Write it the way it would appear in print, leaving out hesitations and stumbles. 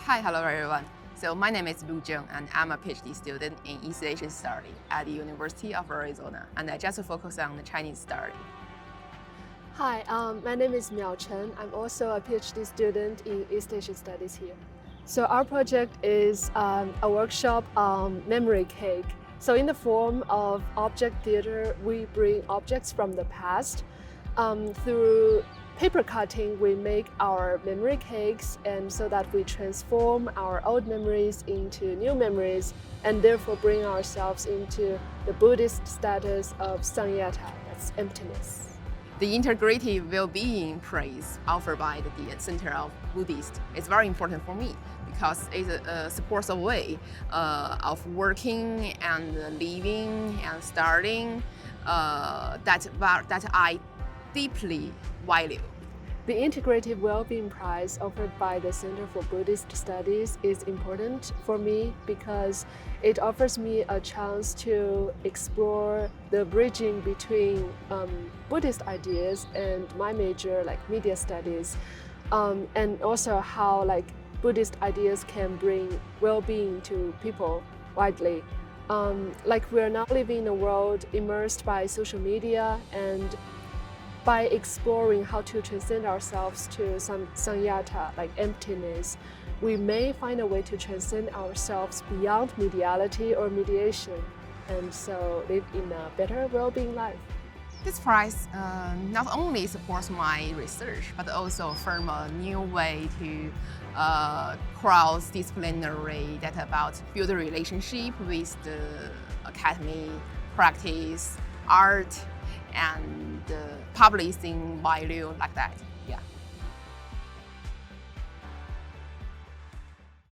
Hi, hello everyone. So my name is Zheng, and I'm a PhD student in East Asian Study at the University of Arizona, and I just focus on the Chinese study. Hi, my name is Miao Chen. I'm also a PhD student in East Asian Studies here. So our project is a workshop on memory cake. So in the form of object theater, we bring objects from the past. Through paper cutting, we make our memory cakes, and so that we transform our old memories into new memories, and therefore bring ourselves into the Buddhist status of Sangyata, that's emptiness. The integrative well-being praise offered by the Center of Buddhist is very important for me because it supports a way of working and living and studying that I deeply value. The Integrative Well-being Prize offered by the Center for Buddhist Studies is important for me because it offers me a chance to explore the bridging between Buddhist ideas and my major, like media studies, and also how Buddhist ideas can bring well-being to people widely. We're now living in a world immersed by social media, and by exploring how to transcend ourselves to some sangyata, like emptiness, we may find a way to transcend ourselves beyond mediality or mediation, and so live in a better well-being life. This prize not only supports my research, but also affirm a new way to cross-disciplinary that about build a relationship with the academy, practice, art, and publishing value like that.